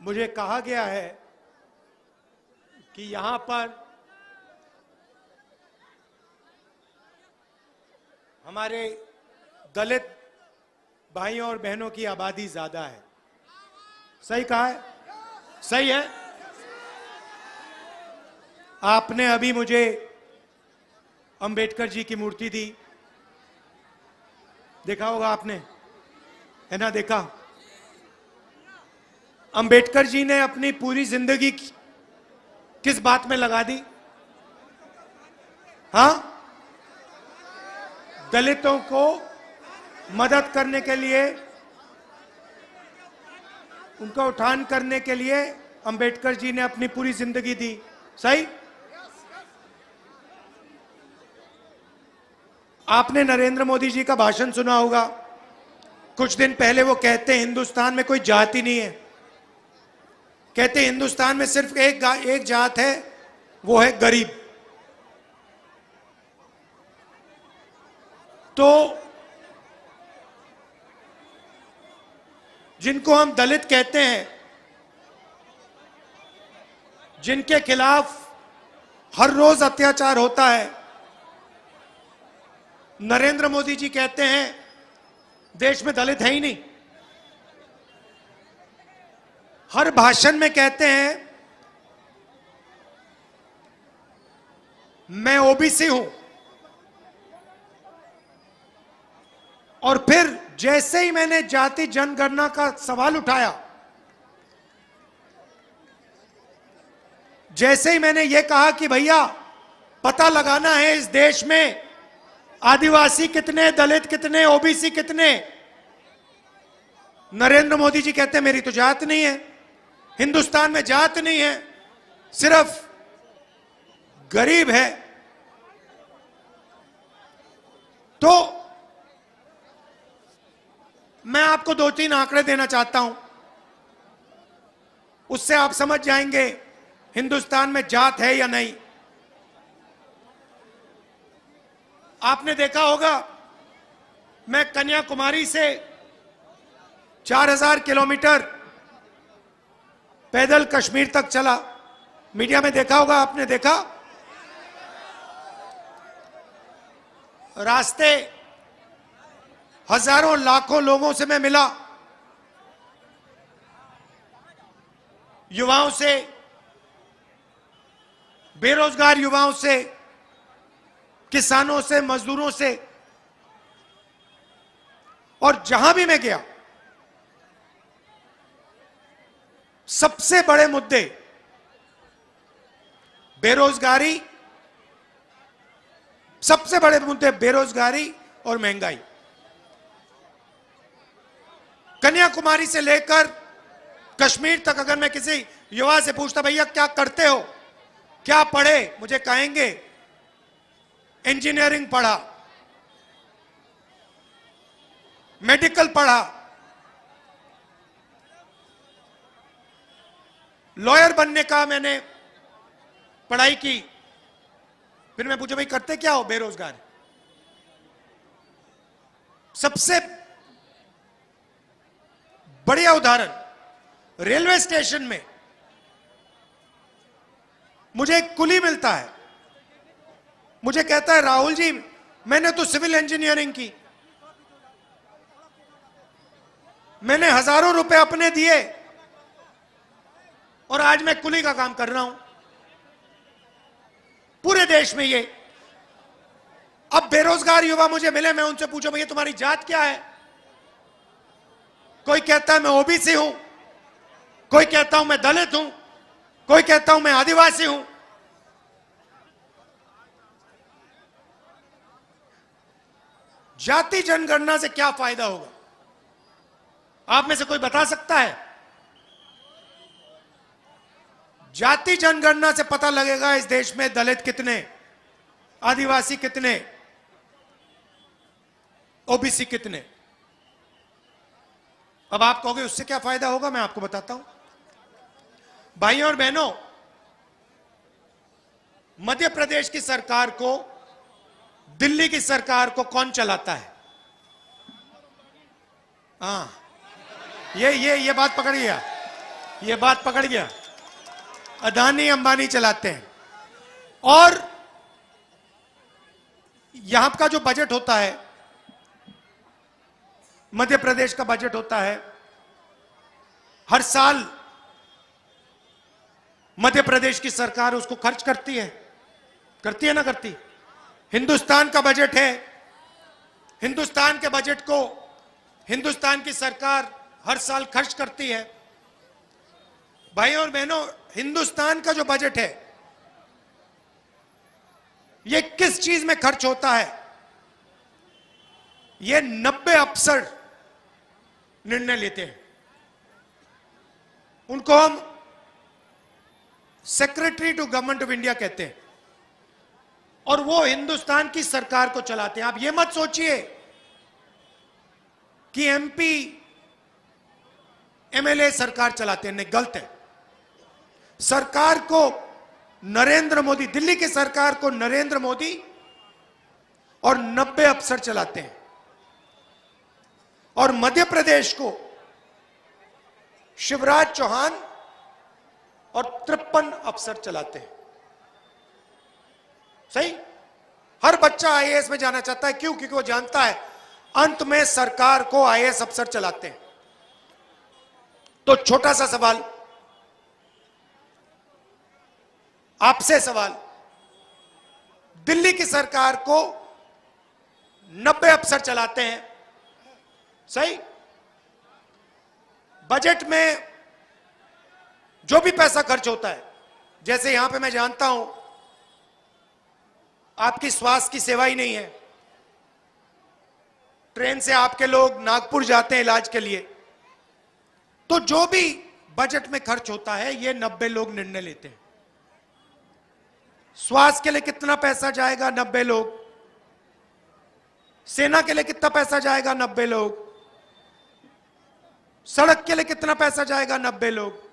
मुझे कहा गया है कि यहां पर हमारे दलित भाइयों और बहनों की आबादी ज्यादा है। सही कहा है? सही है? आपने अभी मुझे अंबेडकर जी की मूर्ति दी, देखा होगा आपने, है ना? देखा। अंबेडकर जी ने अपनी पूरी जिंदगी किस बात में लगा दी? हां, दलितों को मदद करने के लिए, उनका उत्थान करने के लिए अंबेडकर जी ने अपनी पूरी जिंदगी दी। सही? आपने नरेंद्र मोदी जी का भाषण सुना होगा। कुछ दिन पहले वो कहते हैं हिंदुस्तान में कोई जाति नहीं है, कहते हैं हिंदुस्तान में सिर्फ एक जात है, वो है गरीब। तो जिनको हम दलित कहते हैं, जिनके खिलाफ हर रोज अत्याचार होता है, नरेंद्र मोदी जी कहते हैं देश में दलित है ही नहीं। हर भाषण में कहते हैं मैं ओबीसी हूं, और फिर जैसे ही मैंने जाति जनगणना का सवाल उठाया, जैसे ही मैंने यह कहा कि भैया पता लगाना है इस देश में आदिवासी कितने, दलित कितने, ओबीसी कितने, नरेंद्र मोदी जी कहते हैं मेरी तो जात नहीं है, हिंदुस्तान में जात नहीं है, सिर्फ गरीब है। तो मैं आपको 2-3 आंकड़े देना चाहता हूं, उससे आप समझ जाएंगे हिंदुस्तान में जात है या नहीं। आपने देखा होगा, मैं कन्याकुमारी से 4000 किलोमीटर पैदल कश्मीर तक चला। मीडिया में देखा होगा, आपने देखा। रास्ते हजारों लाखों लोगों से मैं मिला, युवाओं से, बेरोजगार युवाओं से, किसानों से, मजदूरों से, और जहां भी मैं गया सबसे बड़े मुद्दे बेरोजगारी, सबसे बड़े मुद्दे बेरोजगारी और महंगाई। कन्याकुमारी से लेकर कश्मीर तक अगर मैं किसी युवा से पूछता भैया क्या करते हो, क्या पढ़े, मुझे कहेंगे इंजीनियरिंग पढ़ा, मेडिकल पढ़ा, लॉयर बनने का मैंने पढ़ाई की। फिर मैं पूछा भाई करते क्या हो? बेरोजगार। सबसे बढ़िया उदाहरण, रेलवे स्टेशन में मुझे एक कुली मिलता है, मुझे कहता है राहुल जी मैंने तो सिविल इंजीनियरिंग की, मैंने हजारों रुपए अपने दिए और आज मैं कुली का काम कर रहा हूं। पूरे देश में ये। अब बेरोजगार युवा मुझे मिले, मैं उनसे पूछूं भैया तुम्हारी जात क्या है? कोई कहता है मैं ओबीसी हूं, कोई कहता हूं मैं दलित हूं, कोई कहता हूं मैं आदिवासी हूं। जाति जनगणना से क्या फायदा होगा? आप में से कोई बता सकता है? जाति जनगणना से पता लगेगा इस देश में दलित कितने, आदिवासी कितने, ओबीसी कितने। अब आप कहोगे उससे क्या फायदा होगा, मैं आपको बताता हूं। भाइयों और बहनों, मध्य प्रदेश की सरकार को, दिल्ली की सरकार को कौन चलाता है? हाँ, ये बात पकड़िए। ये बात पकड़ गया। अदानी अंबानी चलाते हैं। और यहां का जो बजट होता है, मध्य प्रदेश का बजट होता है, हर साल मध्य प्रदेश की सरकार उसको खर्च करती है ना करती? हिंदुस्तान का बजट है, हिंदुस्तान के बजट को हिंदुस्तान की सरकार हर साल खर्च करती है। भाइयों और बहनों, हिंदुस्तान का जो बजट है ये किस चीज में खर्च होता है? ये 90 अफसर निर्णय लेते हैं। उनको हम secretary to government of India कहते हैं, और वो हिंदुस्तान की सरकार को चलाते हैं। आप ये मत सोचिए कि एमपी एमएलए सरकार चलाते हैं, नहीं, गलत है। सरकार को नरेंद्र मोदी, दिल्ली की सरकार को नरेंद्र मोदी और 90 अफसर चलाते हैं, और मध्य प्रदेश को शिवराज चौहान और 53 अफसर चलाते हैं। सही? हर बच्चा आईएएस में जाना चाहता है। क्यों? क्योंकि वो जानता है अंत में सरकार को आईएएस अफसर चलाते हैं। तो छोटा सा सवाल, आपसे सवाल, दिल्ली की सरकार को 90 अफसर चलाते हैं, सही? बजट में जो भी पैसा खर्च होता है, जैसे यहां पे मैं जानता हूं आपकी स्वास्थ्य की सेवा ही नहीं है, ट्रेन से आपके लोग नागपुर जाते हैं इलाज के लिए, तो जो भी बजट में खर्च होता है ये 90 लोग निर्णय लेते हैं। स्वास्थ्य के लिए कितना पैसा जाएगा? 90 लोग। सेना के लिए कितना पैसा जाएगा? 90 लोग। सड़क के लिए कितना पैसा जाएगा? 90 लोग।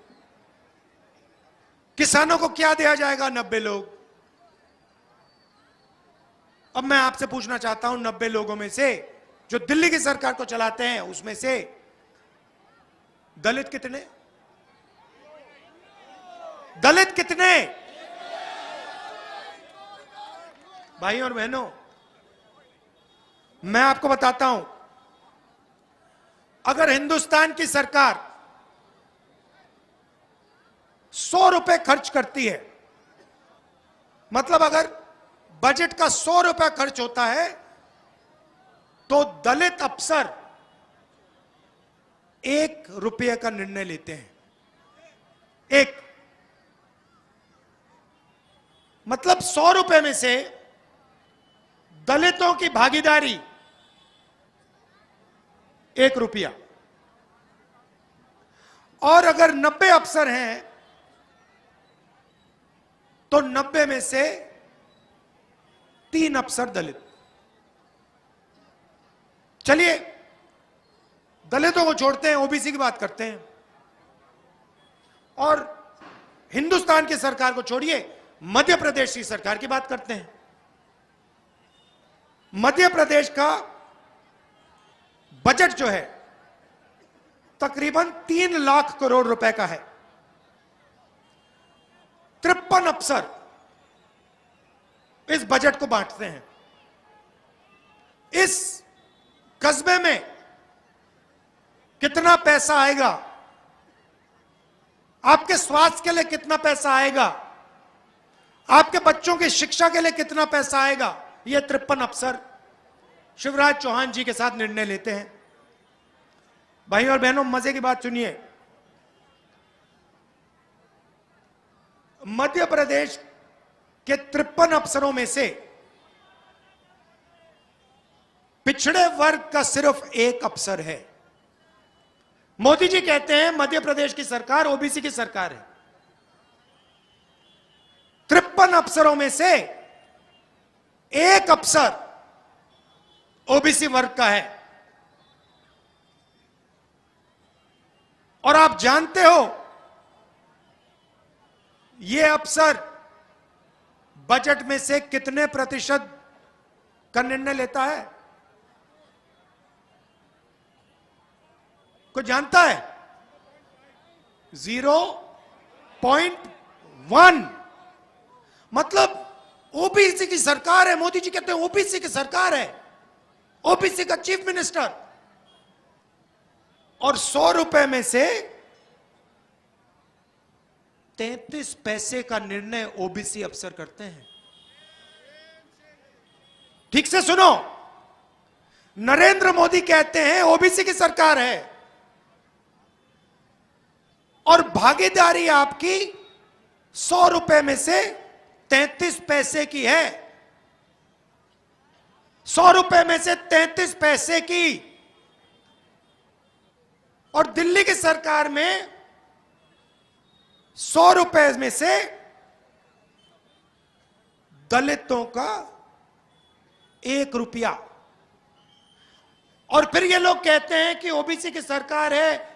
किसानों को क्या दिया जाएगा? 90 लोग। अब मैं आपसे पूछना चाहता हूं, 90 लोगों में से जो दिल्ली की सरकार को चलाते हैं, उसमें से दलित कितने? दलित कितने? भाइयों और बहनों, मैं आपको बताता हूं, अगर हिंदुस्तान की सरकार 100 रुपए खर्च करती है, मतलब अगर बजट का 100 रुपया खर्च होता है, तो दलित अफसर 1 रुपये का निर्णय लेते हैं। एक मतलब 100 रुपए में से दलितों की भागीदारी 1 रुपया। और अगर 90 अफसर हैं तो 90 में से 3 अफसर दलित। चलिए दलितों को छोड़ते हैं, ओबीसी की बात करते हैं, और हिंदुस्तान की सरकार को छोड़िए, मध्य प्रदेश की सरकार की बात करते हैं। मध्य प्रदेश का बजट जो है तकरीबन 3 लाख करोड़ रुपए का है। 53 अफसर इस बजट को बांटते हैं। इस कस्बे में कितना पैसा आएगा, आपके स्वास्थ्य के लिए कितना पैसा आएगा, आपके बच्चों की शिक्षा के लिए कितना पैसा आएगा, ये 53 अफसर शिवराज चौहान जी के साथ निर्णय लेते हैं। भाई और बहनों, मजे की बात सुनिए, मध्य प्रदेश के 53 अफसरों में से पिछड़े वर्ग का सिर्फ 1 अफसर है। मोदी जी कहते हैं मध्य प्रदेश की सरकार ओबीसी की सरकार है। 53 अफसरों में से 1 अफसर ओबीसी वर्ग का है। और आप जानते हो यह अफसर बजट में से कितने प्रतिशत का निर्णय लेता है? कोई जानता है? 0.1। मतलब ओबीसी की सरकार है। मोदी जी कहते हैं ओबीसी की सरकार है, ओबीसी का चीफ मिनिस्टर। और 100 रुपए में से 33 पैसे का निर्णय ओबीसी अफसर करते हैं। ठीक से सुनो, नरेंद्र मोदी कहते हैं ओबीसी की सरकार है और भागीदारी आपकी 100 रुपए में से 33 पैसे की है। 100 रुपए में से 33 पैसे की। और दिल्ली की सरकार में 100 रुपए में से दलितों का 1 रुपया। और फिर ये लोग कहते हैं कि ओबीसी की सरकार है,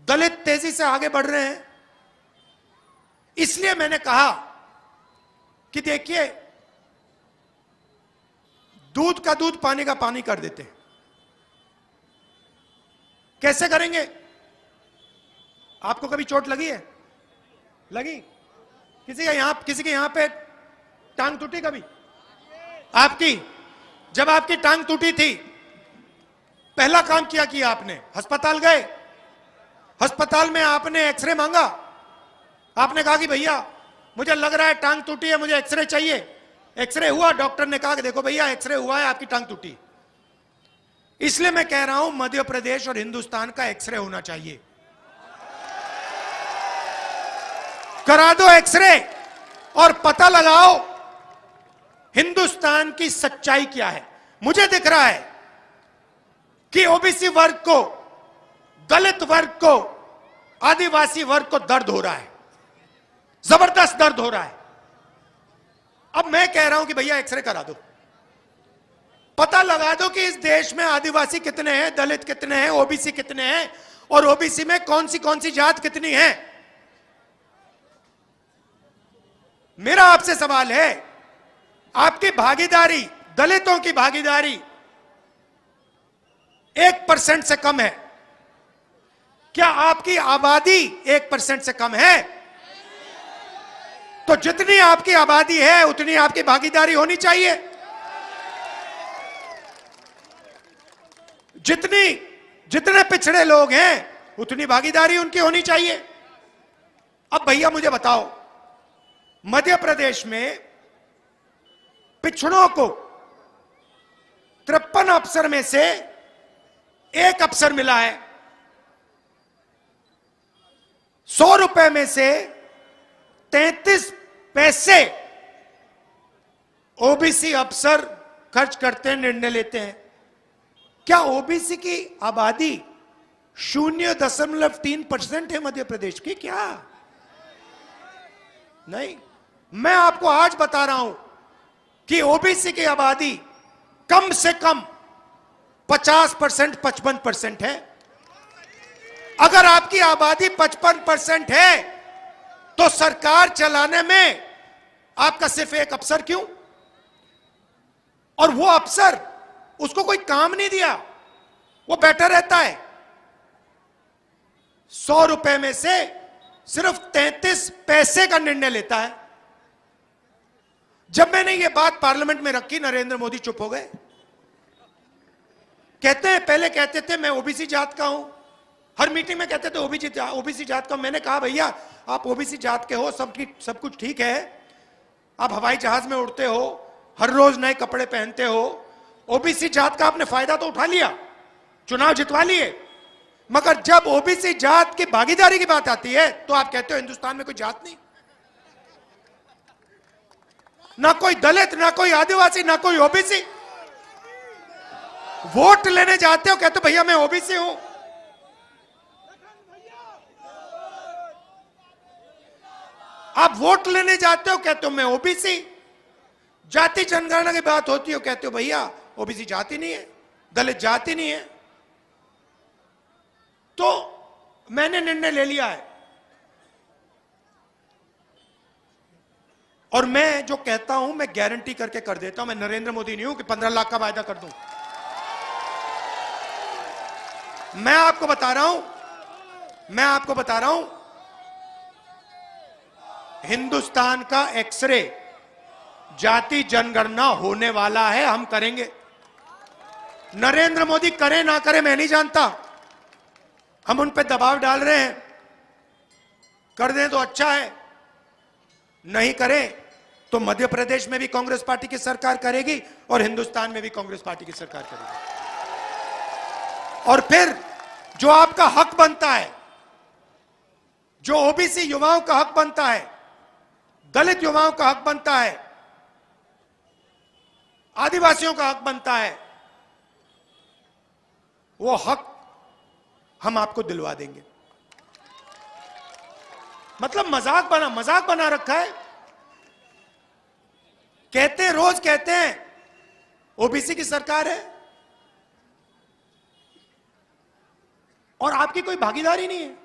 दलित तेजी से आगे बढ़ रहे हैं। इसलिए मैंने कहा कि देखिए, दूध का दूध पानी का पानी कर देते हैं। कैसे करेंगे? आपको कभी चोट लगी है? लगी? किसी के यहां पे टांग टूटी कभी? आपकी? जब आपकी टांग टूटी थी, पहला काम क्या किया आपने? अस्पताल गए। अस्पताल में आपने एक्सरे मांगा। आपने कहा कि भैया मुझे लग रहा है टांग टूटी है, मुझे एक्सरे चाहिए। एक्सरे हुआ, डॉक्टर ने कहा कि देखो भैया एक्सरे हुआ है, आपकी टांग टूटी। इसलिए मैं कह रहा हूं मध्य प्रदेश और हिंदुस्तान का एक्सरे होना चाहिए। करा दो एक्सरे और पता लगाओ हिंदुस्तान की सच्चाई क्या है। मुझे दिख रहा है कि ओबीसी वर्ग को, दलित वर्ग को, आदिवासी वर्ग को दर्द हो रहा है, जबरदस्त दर्द हो रहा है। अब मैं कह रहा हूं कि भैया एक्सरे करा दो, पता लगा दो कि इस देश में आदिवासी कितने हैं, दलित कितने हैं, ओबीसी कितने हैं और ओबीसी में कौन सी जात कितनी है। मेरा आपसे सवाल है, आपकी भागीदारी, दलितों की भागीदारी 1% से कम है। क्या आपकी आबादी 1% से कम है? तो जितनी आपकी आबादी है उतनी आपकी भागीदारी होनी चाहिए। जितने पिछड़े लोग हैं उतनी भागीदारी उनकी होनी चाहिए। अब भैया मुझे बताओ, मध्य प्रदेश में पिछड़ों को 53 अफसर में से 1 अफसर मिला है। 100 रुपए में से 33 पैसे ओबीसी अफसर खर्च करते हैं, निर्णय लेते हैं। क्या ओबीसी की आबादी 0.3% है मध्य प्रदेश की? क्या नहीं? मैं आपको आज बता रहा हूं कि ओबीसी की आबादी कम से कम 50%, 55% है। अगर आपकी आबादी 55% है तो सरकार चलाने में आपका सिर्फ 1 अफसर क्यों? और वो अफसर, उसको कोई काम नहीं दिया, वो बैठा रहता है। 100 रुपए में से सिर्फ 33 पैसे का निर्णय लेता है। जब मैंने ये बात पार्लियामेंट में रखी, नरेंद्र मोदी चुप हो गए। कहते हैं, पहले कहते थे मैं ओबीसी जात का हूं, हर मीटिंग में कहते थे ओबीसी जात का। मैंने कहा भैया आप ओबीसी जात के हो, सब कुछ ठीक है, आप हवाई जहाज में उड़ते हो, हर रोज नए कपड़े पहनते हो, ओबीसी जात का आपने फायदा तो उठा लिया, चुनाव जितवा लिए। मगर जब ओबीसी जात की भागीदारी की बात आती है तो आप कहते हो हिंदुस्तान में कोई जात नहीं, ना कोई दलित, ना कोई आदिवासी, ना कोई ओबीसी। वोट लेने जाते हो कहते हो भैया मैं ओबीसी हूं। आप वोट लेने जाते हो कहते हो मैं ओबीसी। जाति जनगणना की बात होती है कहते हो भैया ओबीसी जाति नहीं है, दलित जाति नहीं है। तो मैंने निर्णय ले लिया है और मैं जो कहता हूं मैं गारंटी करके कर देता हूं। मैं नरेंद्र मोदी नहीं हूं कि 15 लाख का वायदा कर दूं। मैं आपको बता रहा हूं मैं आपको बता रहा हूं, हिंदुस्तान का एक्सरे जाति जनगणना होने वाला है, हम करेंगे। नरेंद्र मोदी करे ना करे मैं नहीं जानता, हम उन पे दबाव डाल रहे हैं, कर दें तो अच्छा है, नहीं करें तो मध्य प्रदेश में भी कांग्रेस पार्टी की सरकार करेगी और हिंदुस्तान में भी कांग्रेस पार्टी की सरकार करेगी। और फिर जो आपका हक बनता है, जो ओबीसी युवाओं का हक बनता है, दलित युवाओं का हक बनता है, आदिवासियों का हक बनता है, वो हक हम आपको दिलवा देंगे। मतलब मजाक बना रखा है। रोज कहते हैं ओबीसी की सरकार है और आपकी कोई भागीदारी नहीं है।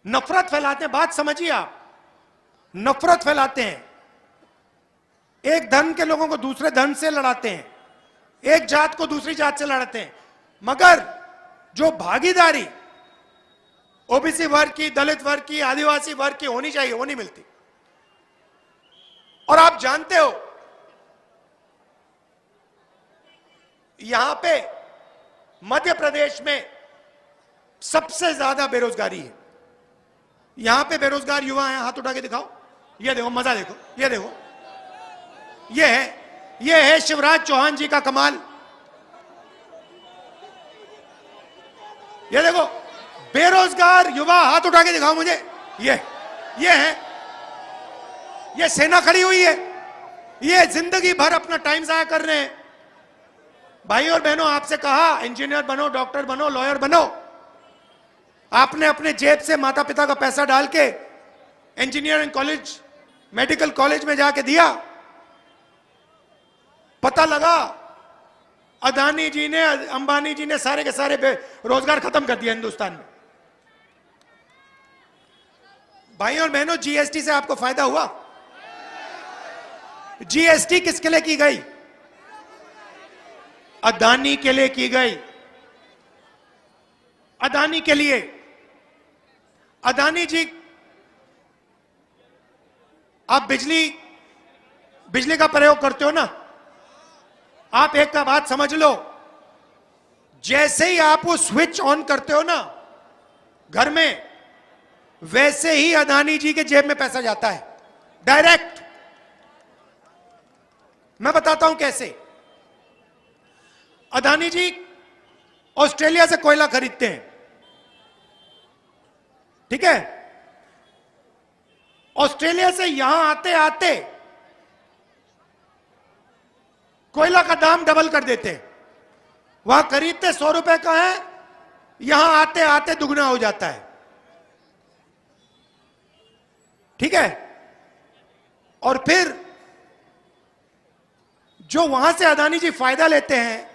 नफरत फैलाते हैं, बात समझिए आप, नफरत फैलाते हैं, एक धर्म के लोगों को दूसरे धर्म से लड़ाते हैं, एक जात को दूसरी जात से लड़ाते हैं, मगर जो भागीदारी ओबीसी वर्ग की, दलित वर्ग की, आदिवासी वर्ग की होनी चाहिए वो नहीं मिलती। और आप जानते हो यहां पे मध्य प्रदेश में सबसे ज्यादा बेरोजगारी है। यहां पे बेरोजगार युवा हैं, हाथ उठा के दिखाओ, ये देखो, मजा देखो, ये देखो, ये है शिवराज चौहान जी का कमाल। ये देखो, बेरोजगार युवा, हाथ उठा के दिखाओ मुझे, ये है, ये सेना खड़ी हुई है, ये जिंदगी भर अपना टाइम जाया कर रहे हैं। भाई और बहनों, आपसे कहा इंजीनियर बनो, डॉक्टर बनो, लॉयर बनो, आपने अपने जेब से माता पिता का पैसा डाल के इंजीनियरिंग कॉलेज, मेडिकल कॉलेज में जाके दिया, पता लगा अदानी जी ने, अंबानी जी ने सारे के सारे रोजगार खत्म कर दिया हिंदुस्तान में। भाई और बहनों, जीएसटी से आपको फायदा हुआ? जीएसटी किसके लिए की गई? अदानी के लिए की गई, अदानी के लिए। अदानी जी, आप बिजली का प्रयोग करते हो ना, आप एक का बात समझ लो, जैसे ही आप वो स्विच ऑन करते हो ना घर में, वैसे ही अदानी जी के जेब में पैसा जाता है डायरेक्ट। मैं बताता हूं कैसे। अदानी जी ऑस्ट्रेलिया से कोयला खरीदते हैं, ठीक है? ऑस्ट्रेलिया से यहां आते आते कोयला का दाम डबल कर देते हैं। वहां खरीदते 100 रुपए का है, यहां आते आते दुगना हो जाता है, ठीक है? और फिर जो वहां से अदानी जी फायदा लेते हैं,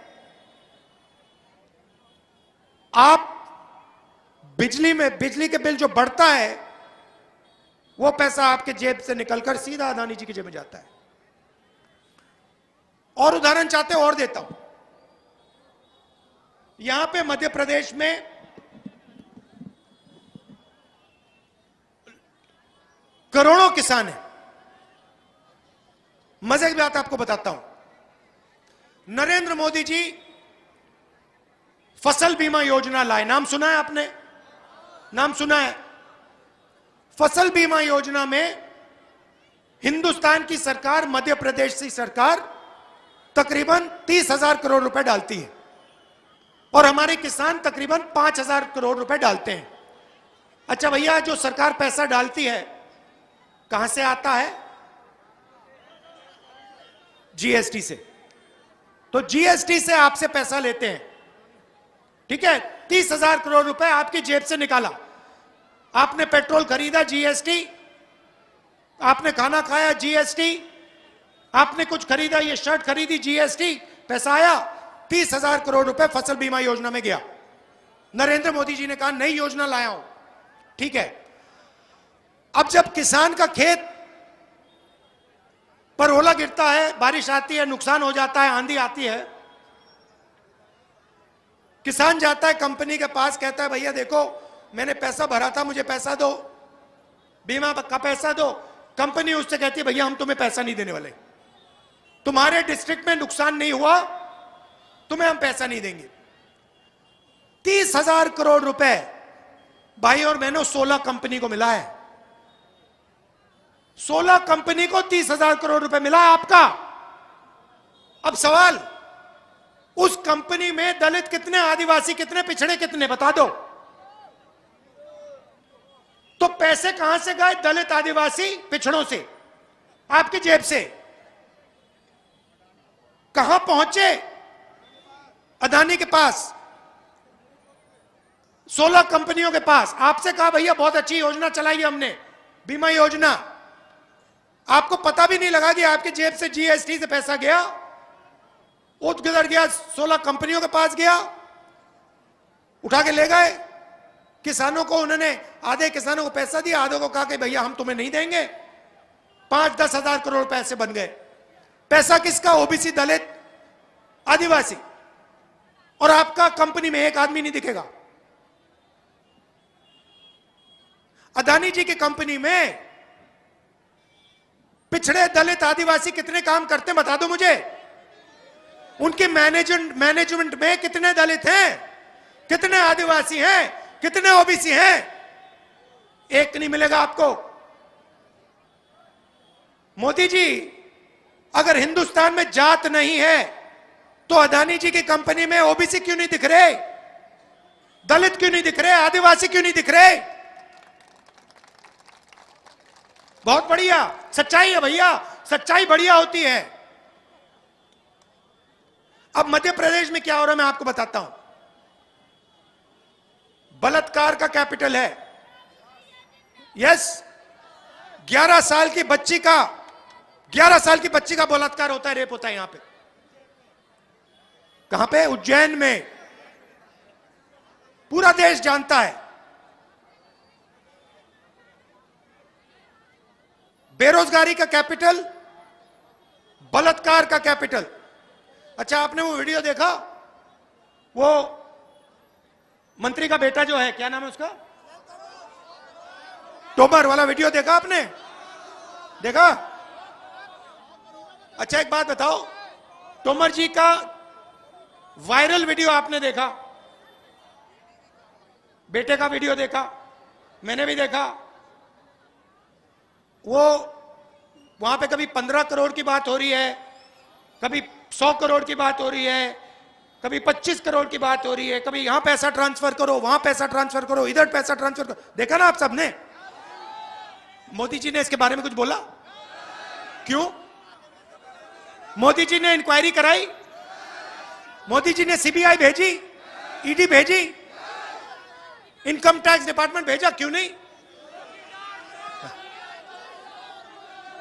आप बिजली के बिल जो बढ़ता है, वो पैसा आपके जेब से निकलकर सीधा अदानी जी की जेब में जाता है। और उदाहरण चाहते हो और देता हूं। यहां पे मध्य प्रदेश में करोड़ों किसान हैं। मजे की बात आपको बताता हूं, नरेंद्र मोदी जी फसल बीमा योजना लाए, नाम सुना है आपने? नाम सुना है? फसल बीमा योजना में हिंदुस्तान की सरकार, मध्य प्रदेश की सरकार तकरीबन 30,000 करोड़ रुपए डालती है और हमारे किसान तकरीबन 5,000 करोड़ रुपए डालते हैं। अच्छा भैया, जो सरकार पैसा डालती है कहां से आता है? जीएसटी से। तो जीएसटी से आपसे पैसा लेते हैं, ठीक है? 30,000 करोड़ रुपए आपकी जेब से निकाला, आपने पेट्रोल खरीदा जीएसटी, आपने खाना खाया जीएसटी, आपने कुछ खरीदा, ये शर्ट खरीदी जीएसटी, पैसा आया 30,000 करोड़ रुपए फसल बीमा योजना में गया। नरेंद्र मोदी जी ने कहा नई योजना लाया हूं, ठीक है? अब जब किसान का खेत पर ओला गिरता है, बारिश आती है, नुकसान हो जाता है, आंधी आती है, किसान जाता है कंपनी के पास, कहता है भैया देखो मैंने पैसा भरा था, मुझे पैसा दो, बीमा का पैसा दो। कंपनी उससे कहती है भैया हम तुम्हें पैसा नहीं देने वाले, तुम्हारे डिस्ट्रिक्ट में नुकसान नहीं हुआ, तुम्हें हम पैसा नहीं देंगे। 30,000 करोड़ रुपए भाई और बहनों 16 कंपनी को मिला है। 16 कंपनी को 30,000 करोड़ रुपए मिला है आपका। अब सवाल, उस कंपनी में दलित कितने, आदिवासी कितने, पिछड़े कितने, बता दो। तो पैसे कहां से गए? दलित, आदिवासी, पिछड़ों से, आपकी जेब से। कहां पहुंचे? अदानी के पास, 16 कंपनियों के पास। आपसे कहा भैया बहुत अच्छी योजना चलाई हमने, बीमा योजना। आपको पता भी नहीं लगा कि आपके जेब से जीएसटी से पैसा गया, उधर गया, 16 कंपनियों के पास गया, उठा के ले गए। किसानों को उन्होंने, आधे किसानों को पैसा दिया, आधे को कहा कि भैया हम तुम्हें नहीं देंगे। 5-10 हजार करोड़ पैसे बन गए। पैसा किसका? ओबीसी, दलित, आदिवासी। और आपका कंपनी में एक आदमी नहीं दिखेगा। अदानी जी की कंपनी में पिछड़े, दलित, आदिवासी कितने काम करते हैं बता दो मुझे। उनके मैनेजमेंट में कितने दलित हैं, कितने आदिवासी हैं, कितने ओबीसी हैं? एक नहीं मिलेगा आपको। मोदी जी, अगर हिंदुस्तान में जात नहीं है तो अदानी जी की कंपनी में ओबीसी क्यों नहीं दिख रहे, दलित क्यों नहीं दिख रहे, आदिवासी क्यों नहीं दिख रहे? बहुत बढ़िया, सच्चाई है भैया, सच्चाई बढ़िया होती है। अब मध्य प्रदेश में क्या हो रहा है मैं आपको बताता हूं। बलात्कार का कैपिटल है। यस, 11 साल की बच्ची का बलात्कार होता है, रेप होता है यहां पे। कहां पे? उज्जैन में। पूरा देश जानता है। बेरोजगारी का कैपिटल, बलात्कार का कैपिटल। अच्छा, आपने वो वीडियो देखा? वो मंत्री का बेटा जो है, क्या नाम है उसका, तोमर वाला वीडियो देखा आपने? देखा? अच्छा एक बात बताओ, तोमर जी का वायरल वीडियो आपने देखा? बेटे का वीडियो देखा? मैंने भी देखा। वो वहां पे कभी 15 करोड़ की बात हो रही है, कभी 100 करोड़ की बात हो रही है, कभी 25 करोड़ की बात हो रही है, कभी यहां पैसा ट्रांसफर करो, वहां पैसा ट्रांसफर करो, इधर पैसा ट्रांसफर करो। देखा ना आप सबने? मोदी जी ने इसके बारे में कुछ बोला? क्यों? मोदी जी ने इंक्वायरी कराई? मोदी जी ने सीबीआई भेजी, ईडी भेजी, इनकम टैक्स डिपार्टमेंट भेजा? क्यों नहीं?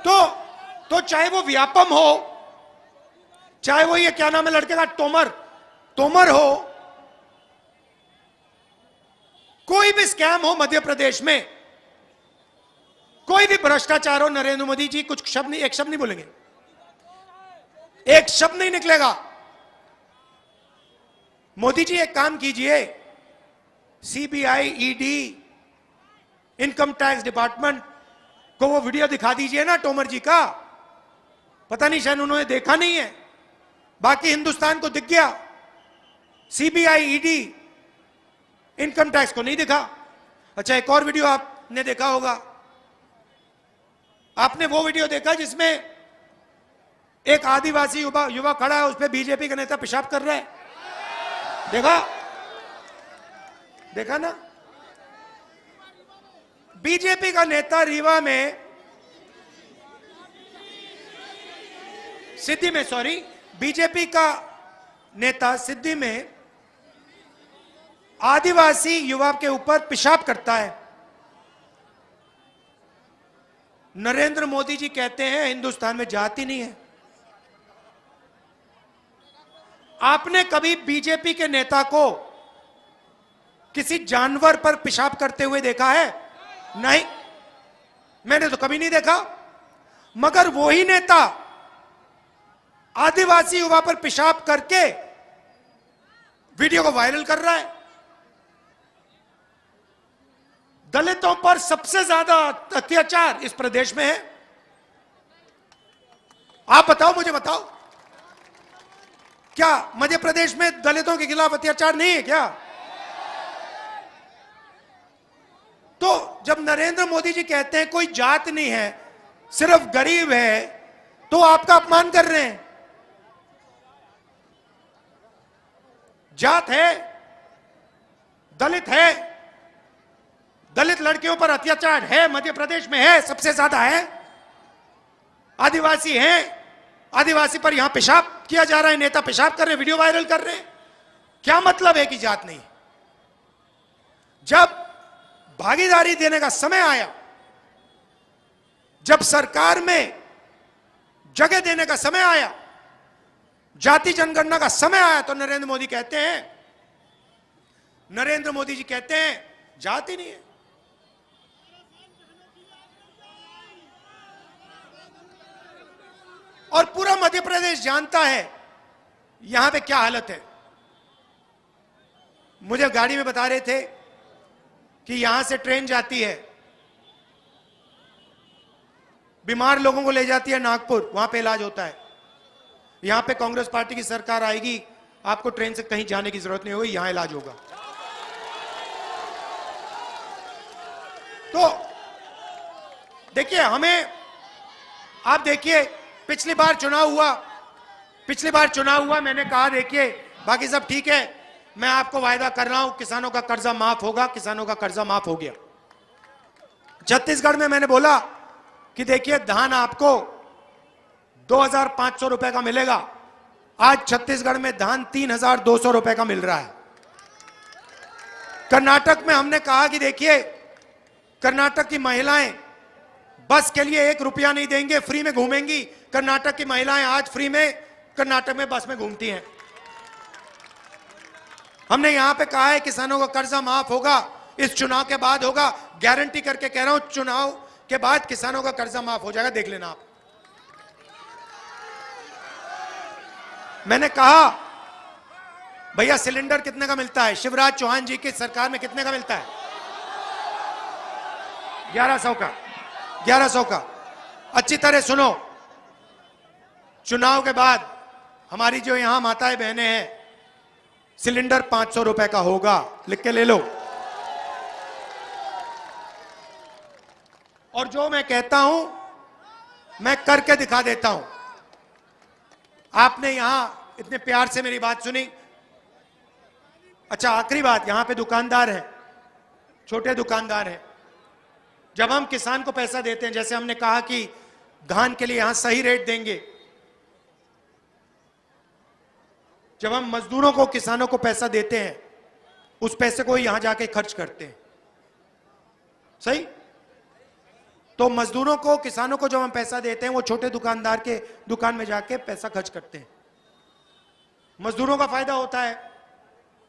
तो चाहे वो व्यापम हो, चाहे वो ये क्या नाम है लड़के का, तोमर हो, कोई भी स्कैम हो मध्य प्रदेश में, कोई भी भ्रष्टाचार हो, नरेंद्र मोदी जी कुछ शब्द नहीं, एक शब्द नहीं बोलेंगे, एक शब्द नहीं निकलेगा। मोदी जी एक काम कीजिए, CBI, ED, income tax department को वो वीडियो दिखा दीजिए ना तोमर जी का। पता नहीं शायद उन्होंने देखा नहीं है, बाकी हिंदुस्तान को दिख गया। सीबीआई, ईडी, इनकम टैक्स को नहीं दिखा। अच्छा एक और वीडियो आपने देखा होगा, आपने वो वीडियो देखा जिसमें एक आदिवासी युवा खड़ा है, उस पर बीजेपी का नेता पेशाब कर रहा है? देखा ना? बीजेपी का नेता रीवा में, सिद्धि में, सॉरी, बीजेपी का नेता सिद्धि में आदिवासी युवा के ऊपर पेशाब करता है। नरेंद्र मोदी जी कहते हैं हिंदुस्तान में जाति नहीं है। आपने कभी बीजेपी के नेता को किसी जानवर पर पेशाब करते हुए देखा है? नहीं, मैंने तो कभी नहीं देखा। मगर वही नेता आदिवासी युवा पर पेशाब करके वीडियो को वायरल कर रहा है। दलितों पर सबसे ज्यादा अत्याचार इस प्रदेश में है। आप बताओ, मुझे बताओ, क्या मध्य प्रदेश में दलितों के खिलाफ अत्याचार नहीं है क्या? तो जब नरेंद्र मोदी जी कहते हैं कोई जात नहीं है, सिर्फ गरीब है, तो आपका अपमान कर रहे हैं। जात है, दलित है, दलित लड़कियों पर अत्याचार है, मध्य प्रदेश में है, सबसे ज्यादा है। आदिवासी हैं, आदिवासी पर यहां पेशाब किया जा रहा है, नेता पेशाब कर रहे हैं, वीडियो वायरल कर रहे हैं। क्या मतलब है कि जात नहीं? जब भागीदारी देने का समय आया, जब सरकार में जगह देने का समय आया, जाति जनगणना का समय आया, तो नरेंद्र मोदी जी कहते हैं जात ही नहीं है। और पूरा मध्य प्रदेश जानता है यहां पे क्या हालत है। मुझे गाड़ी में बता रहे थे कि यहां से ट्रेन जाती है, बीमार लोगों को ले जाती है नागपुर, वहां पे इलाज होता है। यहां पे कांग्रेस पार्टी की सरकार आएगी, आपको ट्रेन से कहीं जाने की जरूरत नहीं होगी, यहां इलाज होगा। तो देखिए, हमें, आप देखिए, पिछली बार चुनाव हुआ, मैंने कहा देखिए बाकी सब ठीक है, मैं आपको वायदा कर रहा हूं किसानों का कर्जा माफ होगा। किसानों का कर्जा माफ हो गया। छत्तीसगढ़ में मैंने बोला कि देखिए धान आपको 2,500 रुपए का मिलेगा। आज छत्तीसगढ़ में धान 3,200 रुपए का मिल रहा है। कर्नाटक में हमने कहा कि देखिए कर्नाटक की महिलाएं बस के लिए 1 रुपया नहीं देंगे, फ्री में घूमेंगी। कर्नाटक की महिलाएं आज फ्री में कर्नाटक में बस में घूमती हैं। हमने यहां पे कहा है किसानों का कर्जा माफ होगा, इस चुनाव के बाद होगा। गारंटी करके कह रहा हूं, चुनाव के बाद किसानों का कर्जा माफ हो जाएगा, देख लेना आप। मैंने कहा भैया सिलेंडर कितने का मिलता है? शिवराज चौहान जी की सरकार में कितने का मिलता है? 1100 का। 1100 का। अच्छी तरह सुनो, चुनाव के बाद हमारी जो यहां माताएं बहनें हैं, सिलेंडर 500 रुपए का होगा, लिख के ले लो। और जो मैं कहता हूं मैं करके दिखा देता हूं। आपने यहां इतने प्यार से मेरी बात सुनी। अच्छा, आखिरी बात, यहां पे दुकानदार हैं, छोटे दुकानदार हैं। जब हम किसान को पैसा देते हैं, जैसे हमने कहा कि धान के लिए यहां सही रेट देंगे, जब हम मजदूरों को, किसानों को पैसा देते हैं, उस पैसे को यहां जाके खर्च करते हैं, सही? तो मजदूरों को, किसानों को जब हम पैसा देते हैं, वो छोटे दुकानदार के दुकान में जाके पैसा खर्च करते हैं। मजदूरों का फायदा होता है,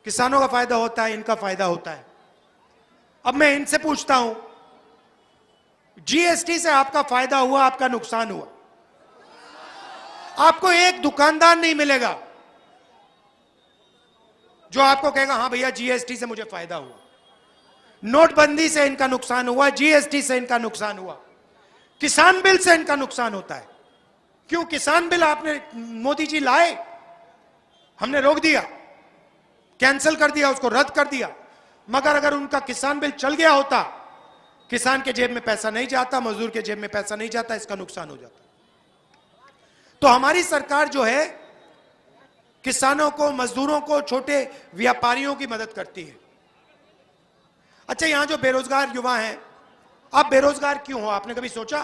किसानों का फायदा होता है, इनका फायदा होता है। अब मैं इनसे पूछता हूं, जीएसटी से आपका फायदा हुआ, आपका नुकसान हुआ? आपको एक दुकानदार नहीं मिलेगा जो आपको कहेगा हाँ भैया जीएसटी से मुझे फायदा हुआ। नोटबंदी से इनका नुकसान हुआ, जीएसटी से इनका नुकसान हुआ, किसान बिल से इनका नुकसान होता है। क्यों? किसान बिल आपने, मोदी जी लाए, हमने रोक दिया, कैंसिल कर दिया, उसको रद्द कर दिया। मगर अगर उनका किसान बिल चल गया होता, किसान के जेब में पैसा नहीं जाता, मजदूर के जेब में पैसा नहीं जाता, इसका नुकसान हो जाता। तो हमारी सरकार जो है किसानों को, मजदूरों को, छोटे व्यापारियों की मदद करती है। अच्छा, यहां जो बेरोजगार युवा हैं, आप बेरोजगार क्यों हो? आपने कभी सोचा?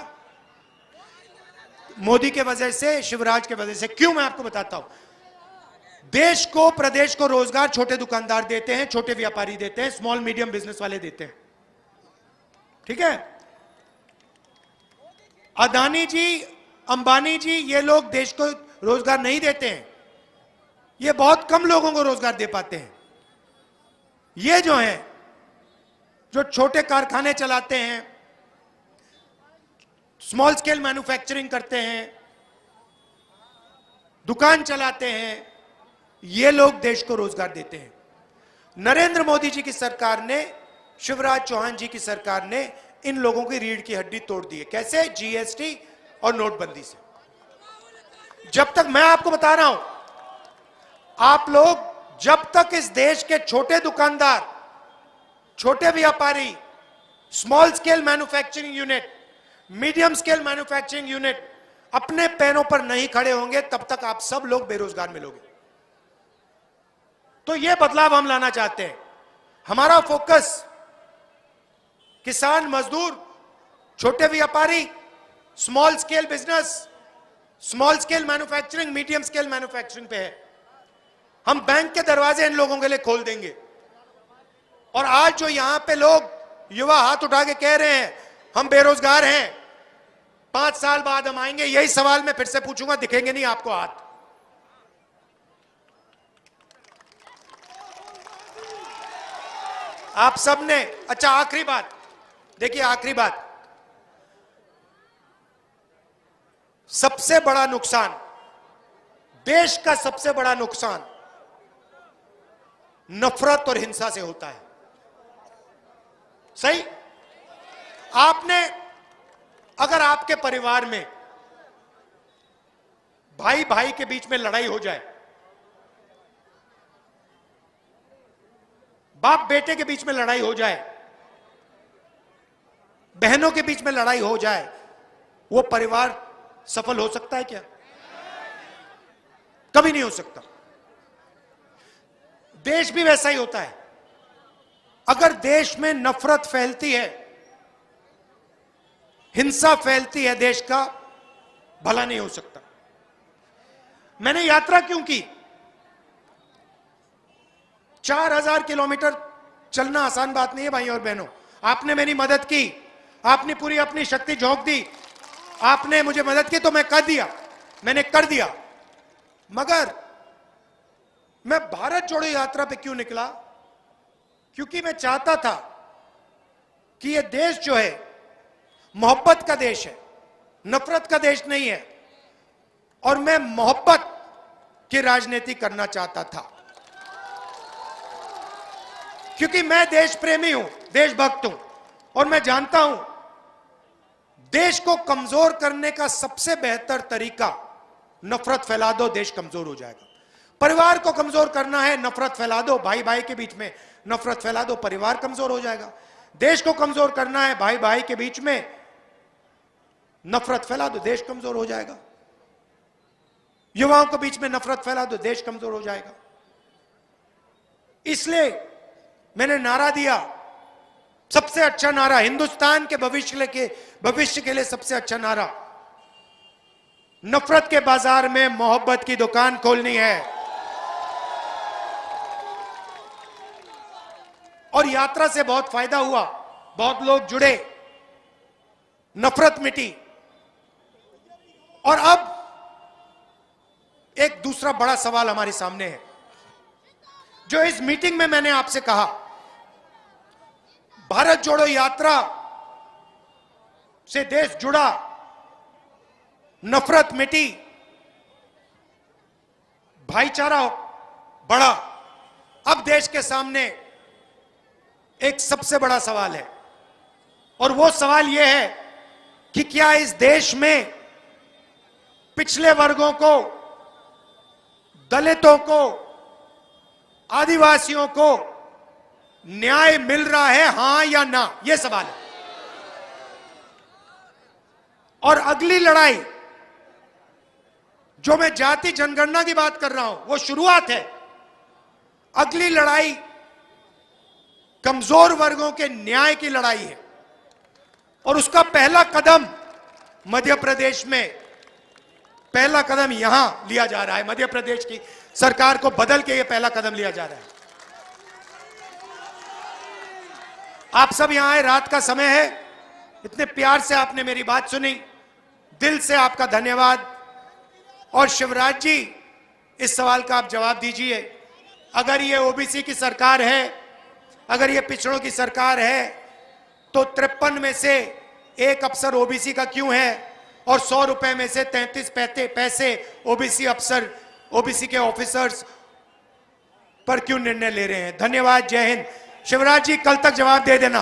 मोदी के वजह से, शिवराज के वजह से। क्यों? मैं आपको बताता हूं। देश को, प्रदेश को रोजगार छोटे दुकानदार देते हैं, छोटे व्यापारी देते हैं, स्मॉल मीडियम बिजनेस वाले देते हैं, ठीक है? अदानी जी, अंबानी जी, ये लोग देश को रोजगार नहीं देते हैं। ये बहुत कम लोगों को रोजगार दे पाते हैं। ये जो हैं, जो छोटे कारखाने चलाते हैं, स्मॉल स्केल मैन्युफैक्चरिंग करते हैं, दुकान चलाते हैं, ये लोग देश को रोजगार देते हैं। नरेंद्र मोदी जी की सरकार ने, शिवराज चौहान जी की सरकार ने इन लोगों की रीढ़ की हड्डी तोड़ दी है। कैसे? जीएसटी और नोटबंदी से। जब तक, मैं आपको बता रहा हूं, आप लोग जब तक इस देश के छोटे दुकानदार, छोटे व्यापारी, small scale manufacturing unit, medium scale manufacturing unit अपने पैरों पर नहीं खड़े होंगे, तब तक आप सब लोग बेरोजगार मिलोगे। तो यह बदलाव हम लाना चाहते हैं। हमारा फोकस किसान, मजदूर, छोटे व्यापारी, small scale business, small scale manufacturing, medium scale manufacturing पे है। हम बैंक के दरवाजे इन लोगों के लिए खोल देंगे। और आज जो यहां पे लोग, युवा हाथ उठा के कह रहे हैं हम बेरोजगार हैं, 5 साल बाद हम आएंगे, यही सवाल मैं फिर से पूछूंगा, दिखेंगे नहीं आपको हाथ? आप सबने, अच्छा आखिरी बात देखिए, आखिरी बात, सबसे बड़ा नुकसान, देश का सबसे बड़ा नुकसान नफरत और हिंसा से होता है। सही? आपने, अगर आपके परिवार में भाई भाई के बीच में लड़ाई हो जाए, बाप बेटे के बीच में लड़ाई हो जाए, बहनों के बीच में लड़ाई हो जाए, वो परिवार सफल हो सकता है क्या? कभी नहीं हो सकता। देश भी वैसा ही होता है। अगर देश में नफरत फैलती है, हिंसा फैलती है, देश का भला नहीं हो सकता। मैंने यात्रा क्यों की? 4000 किलोमीटर चलना आसान बात नहीं है भाइयों और बहनों। आपने मेरी मदद की, आपने पूरी अपनी शक्ति झोंक दी, आपने मुझे मदद की तो मैं कर दिया, मैंने कर दिया। मगर मैं भारत जोड़ो यात्रा पे क्यों निकला? क्योंकि मैं चाहता था कि यह देश जो है मोहब्बत का देश है, नफरत का देश नहीं है। और मैं मोहब्बत की राजनीति करना चाहता था, क्योंकि मैं देश प्रेमी हूं, देशभक्त हूं, और मैं जानता हूं देश को कमजोर करने का सबसे बेहतर तरीका नफरत फैला दो, देश कमजोर हो जाएगा। परिवार को कमजोर करना है, नफरत फैला दो, भाई भाई के बीच में नफरत फैला दो, परिवार कमजोर हो जाएगा। देश को कमजोर करना है, भाई भाई के बीच में नफरत फैला दो, देश कमजोर हो जाएगा। युवाओं के बीच में नफरत फैला दो, देश कमजोर हो जाएगा। इसलिए मैंने नारा दिया, सबसे अच्छा नारा, हिंदुस्तान के भविष्य के लिए सबसे अच्छा नारा, नफरत के बाजार में मोहब्बत की दुकान खोलनी है। और यात्रा से बहुत फायदा हुआ, बहुत लोग जुड़े, नफरत मिटी। और अब एक दूसरा बड़ा सवाल हमारे सामने है, जो इस मीटिंग में मैंने आपसे कहा, भारत जोड़ो यात्रा से देश जुड़ा, नफरत मिटी, भाईचारा बढ़ा। अब देश के सामने एक सबसे बड़ा सवाल है, और वो सवाल यह है कि क्या इस देश में पिछले वर्गों को, दलितों को, आदिवासियों को न्याय मिल रहा है, हां या ना? यह सवाल है। और अगली लड़ाई, जो मैं जाति जनगणना की बात कर रहा हूं, वो शुरुआत है। अगली लड़ाई कमजोर वर्गों के न्याय की लड़ाई है, और उसका पहला कदम मध्य प्रदेश में, पहला कदम यहां लिया जा रहा है। मध्य प्रदेश की सरकार को बदल के यह पहला कदम लिया जा रहा है। आप सब यहां आए, रात का समय है, इतने प्यार से आपने मेरी बात सुनी, दिल से आपका धन्यवाद। और शिवराज जी, इस सवाल का आप जवाब दीजिए। अगर ये ओबीसी की सरकार है, अगर ये पिछड़ों की सरकार है, तो 53 में से एक अफसर ओबीसी का क्यों है, और 100 रुपए में से 33 पैसे ओबीसी अफसर, ओबीसी के ऑफिसर्स पर क्यों निर्णय ले रहे हैं। धन्यवाद, जय हिंद। शिवराज जी कल तक जवाब दे देना।